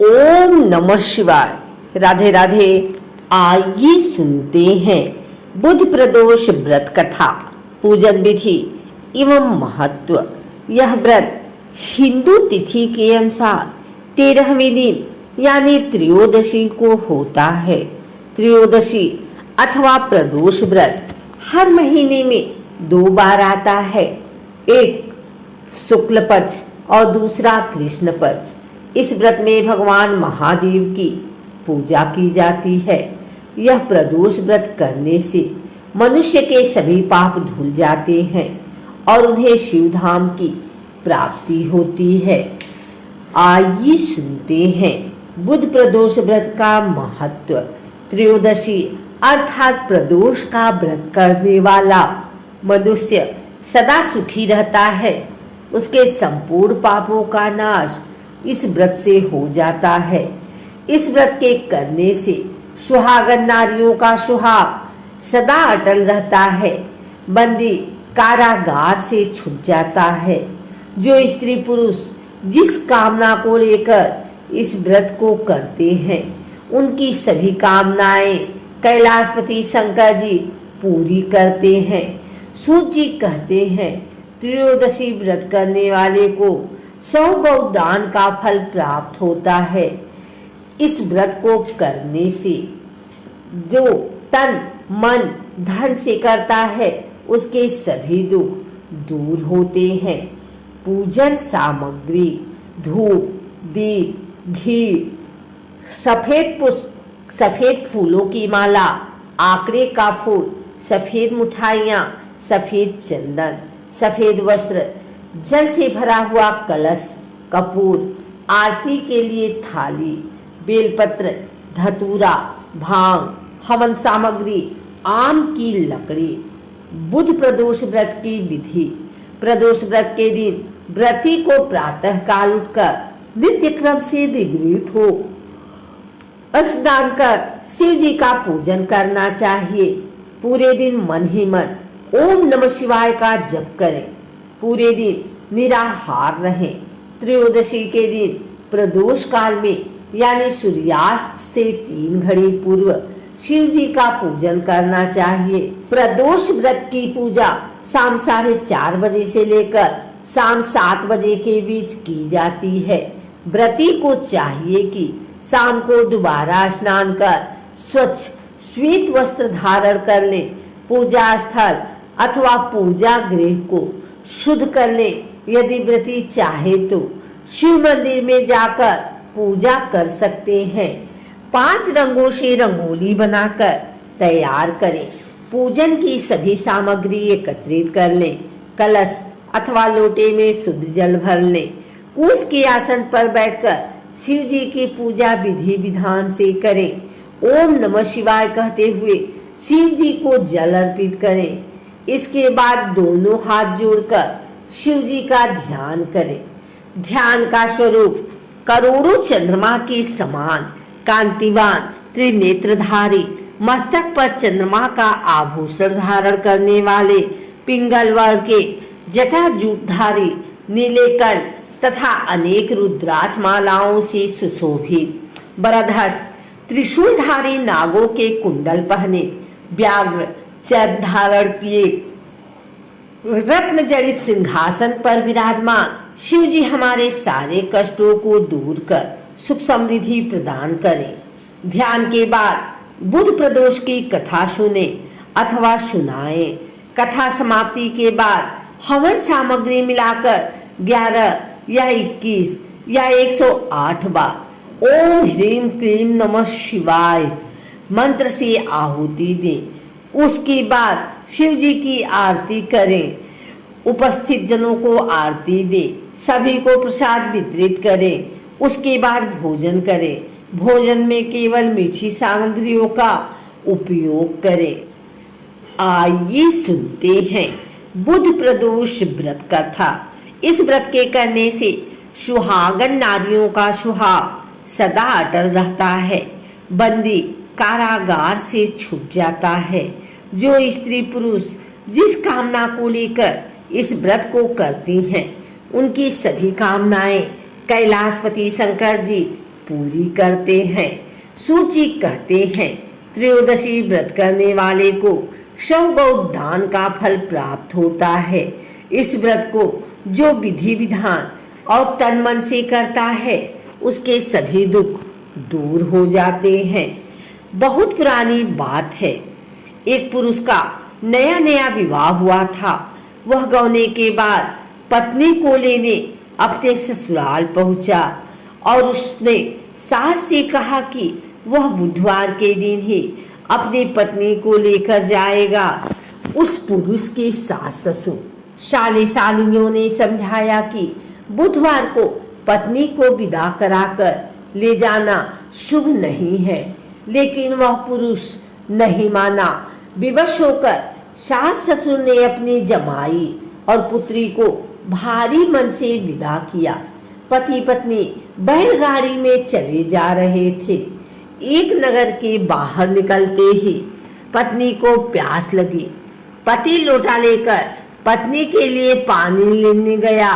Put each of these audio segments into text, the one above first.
ओम नमः शिवाय। राधे राधे। आइए सुनते हैं बुध प्रदोष व्रत कथा, पूजन विधि एवं महत्व। यह व्रत हिंदू तिथि के अनुसार 13वें दिन यानी त्रयोदशी को होता है। त्रयोदशी अथवा प्रदोष व्रत हर महीने में 2 बार आता है, एक शुक्ल पक्ष और दूसरा कृष्ण पक्ष। इस व्रत में भगवान महादेव की पूजा की जाती है। यह प्रदोष व्रत करने से मनुष्य के सभी पाप धुल जाते हैं और उन्हें शिवधाम की प्राप्ति होती है। आइए सुनते हैं बुध प्रदोष व्रत का महत्व। त्रयोदशी अर्थात प्रदोष का व्रत करने वाला मनुष्य सदा सुखी रहता है। उसके संपूर्ण पापों का नाश इस व्रत से हो जाता है। इस व्रत के करने से सुहागन नारियों का सुहाग सदा अटल रहता है। बंदी कारागार से छूट जाता है। जो स्त्री पुरुष जिस कामना को लेकर इस व्रत को करते हैं, उनकी सभी कामनाएं कैलाशपति शंकर जी पूरी करते हैं। सूत जी कहते हैं, त्रयोदशी व्रत करने वाले को 100 गौदान का फल प्राप्त होता है। इस व्रत को करने से जो तन मन धन से करता है, उसके सभी दुख दूर होते हैं। पूजन सामग्री धूप, दीप, घी, सफेद पुष्प, सफेद फूलों की माला, आकड़े का फूल, सफेद मिठाइयाँ, सफेद चंदन, सफेद वस्त्र, जल से भरा हुआ कलश, कपूर, आरती के लिए थाली, बेलपत्र, धतूरा, भांग, हवन सामग्री, आम की लकड़ी। बुध प्रदोष व्रत की विधि। प्रदोष व्रत के दिन व्रती को प्रातः काल उठकर नित्य क्रम से निवृत्त हो स्नान कर शिव जी का पूजन करना चाहिए। पूरे दिन मन ही मन ओम नमः शिवाय का जप करें। पूरे दिन निराहार रहें। त्रयोदशी के दिन प्रदोष काल में यानी सूर्यास्त से 3 घड़ी पूर्व शिव जी का पूजन करना चाहिए। प्रदोष व्रत की पूजा शाम 4:30 बजे से लेकर शाम 7 बजे के बीच की जाती है। व्रती को चाहिए कि शाम को दोबारा स्नान कर स्वच्छ श्वेत वस्त्र धारण कर ले। पूजा स्थल अथवा पूजा गृह को शुद्ध कर ले। यदि व्रती चाहे तो शिव मंदिर में जाकर पूजा कर सकते हैं। 5 रंगों से रंगोली बनाकर तैयार करें। पूजन की सभी सामग्री एकत्रित कर लें। कलश अथवा लोटे में शुद्ध जल भर लें। कुश के आसन पर बैठकर शिव जी की पूजा विधि विधान से करें। ओम नमः शिवाय कहते हुए शिव जी को जल अर्पित करें। इसके बाद दोनों हाथ जोड़कर शिव जी का ध्यान करें। ध्यान का स्वरूप करोड़ों चंद्रमा के समान कांतिवान त्रिनेत्रधारी, मस्तक पर चंद्रमा का आभूषण धारण करने वाले, पिंगल वर्ण के जटाजूटधारी, नीले कंठ तथा अनेक रुद्राक्ष मालाओं से सुशोभित, बरधस त्रिशूलधारी नागों के कुंडल पहने, व्याघ्र चर्म धारण किए, रत्न जड़ित सिंहासन पर विराजमान शिव जी हमारे सारे कष्टों को दूर कर सुख समृद्धि प्रदान करें। ध्यान के बाद बुध प्रदोष की कथा सुने अथवा सुनाएं। कथा समाप्ति के बाद हवन सामग्री मिलाकर 11 या 21 या 108 बार ओम ह्रीम क्लीम नमः शिवाय मंत्र से आहुति दें। उसके बाद शिव जी की आरती करें। उपस्थित जनों को आरती दें। सभी को प्रसाद वितरित करें। उसके बाद भोजन करें। भोजन में केवल मीठी सामग्रियों का उपयोग करें। आइए सुनते हैं बुध प्रदोष व्रत कथा। इस व्रत के करने से सुहागन नारियों का सुहाग सदा अटल रहता है। बंदी कारागार से छूट जाता है। जो स्त्री पुरुष जिस कामना को लेकर इस व्रत को करती हैं, उनकी सभी कामनाएं कैलाशपति शंकर जी पूरी करते हैं। सूची कहते हैं, त्रयोदशी व्रत करने वाले को शव गौ दान का फल प्राप्त होता है। इस व्रत को जो विधि विधान और तन मन से करता है उसके सभी दुख दूर हो जाते हैं। बहुत पुरानी बात है, एक पुरुष का नया नया विवाह हुआ था। वह गौने के बाद पत्नी को लेने अपने ससुराल पहुंचा और उसने सास से कहा कि वह बुधवार के दिन ही अपनी पत्नी को लेकर जाएगा। उस पुरुष के सास ससुर साले सालियों ने समझाया कि बुधवार को पत्नी को विदा कराकर ले जाना शुभ नहीं है, लेकिन वह पुरुष नहीं माना। विवश होकर सास ससुर ने अपनी जमाई और पुत्री को भारी मन से विदा किया। पति पत्नी बैलगाड़ी में चले जा रहे थे। एक नगर के बाहर निकलते ही पत्नी को प्यास लगी। पति लोटा लेकर पत्नी के लिए पानी लेने गया।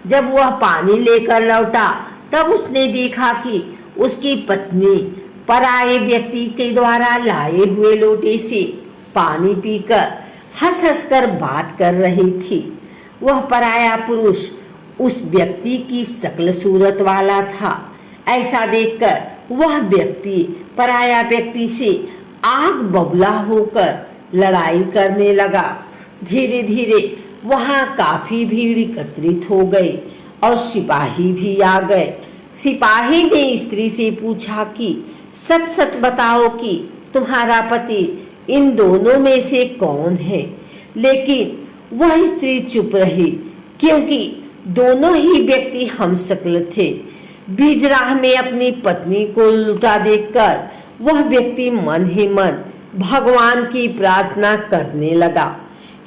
जब वह पानी लेकर लौटा तब उसने देखा कि उसकी पत्नी पराये व्यक्ति के द्वारा लाए हुए लोटे से पानी पीकर हंस हंस कर बात कर रही थी। वह पराया पुरुष उस व्यक्ति की शक्ल सूरत वाला था। ऐसा देखकर वह व्यक्ति पराया व्यक्ति से आग बबूला होकर लड़ाई करने लगा। धीरे धीरे वहां काफी भीड़ एकत्रित हो गई और सिपाही भी आ गए। सिपाही ने स्त्री से पूछा कि सच सच बताओ कि तुम्हारा पति इन दोनों में से कौन है। लेकिन वह स्त्री चुप रही, क्योंकि दोनों ही व्यक्ति हमशक्ल थे। बीच राह में अपनी पत्नी को लुटा देखकर वह व्यक्ति मन ही मन भगवान की प्रार्थना करने लगा,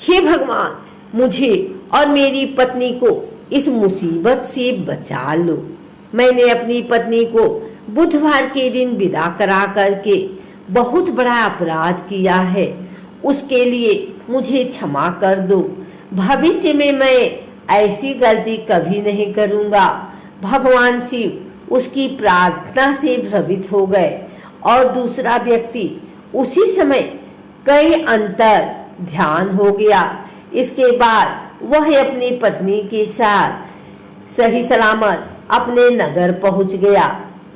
हे भगवान, मुझे और मेरी पत्नी को इस मुसीबत से बचा लो। मैंने अपनी पत्नी को बुधवार के दिन विदा करा करके बहुत बड़ा अपराध किया है। उसके लिए मुझे क्षमा कर दो। भविष्य में मैं ऐसी गलती कभी नहीं करूँगा। भगवान शिव उसकी प्रार्थना से भ्रमित हो गए और दूसरा व्यक्ति उसी समय कई अंतर ध्यान हो गया। इसके बाद वह अपनी पत्नी के साथ सही सलामत अपने नगर पहुंच गया।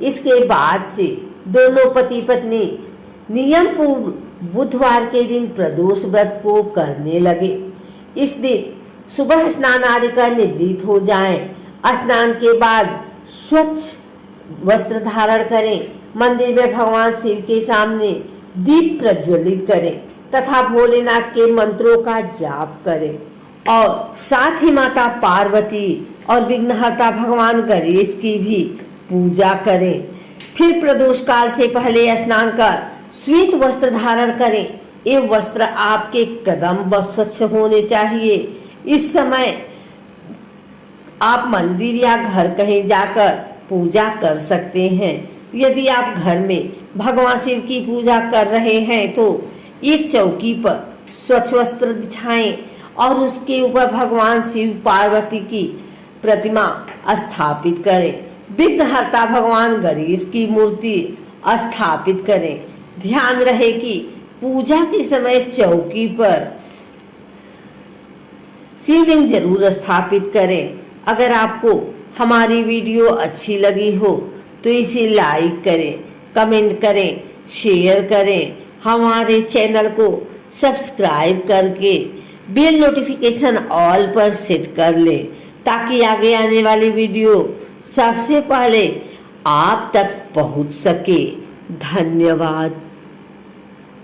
इसके बाद से दोनों पति पत्नी नियम पूर्व बुधवार के दिन प्रदोष व्रत को करने लगे। इस दिन सुबह स्नान आदि कर निवृत्त हो जाएं। स्नान के बाद स्वच्छ वस्त्र धारण करें। मंदिर में भगवान शिव के सामने दीप प्रज्वलित करें तथा भोलेनाथ के मंत्रों का जाप करें और साथ ही माता पार्वती और विघ्नहर्ता भगवान गणेश की भी पूजा करें। फिर प्रदोष काल से पहले स्नान कर श्वेत वस्त्र धारण करें। ये वस्त्र आपके कदम व स्वच्छ होने चाहिए। इस समय आप मंदिर या घर कहीं जाकर पूजा कर सकते हैं। यदि आप घर में भगवान शिव की पूजा कर रहे हैं तो एक चौकी पर स्वच्छ वस्त्र बिछाएं और उसके ऊपर भगवान शिव पार्वती की प्रतिमा स्थापित करें। विघ्नहर्ता भगवान गणेश की मूर्ति स्थापित करें। ध्यान रहे कि पूजा के समय चौकी पर शिवलिंग जरूर स्थापित करें। अगर आपको हमारी वीडियो अच्छी लगी हो तो इसे लाइक करें, कमेंट करें, शेयर करें। हमारे चैनल को सब्सक्राइब करके बेल नोटिफिकेशन ऑल पर सेट कर लें ताकि आगे आने वाली वीडियो सबसे पहले आप तक पहुंच सके। धन्यवाद।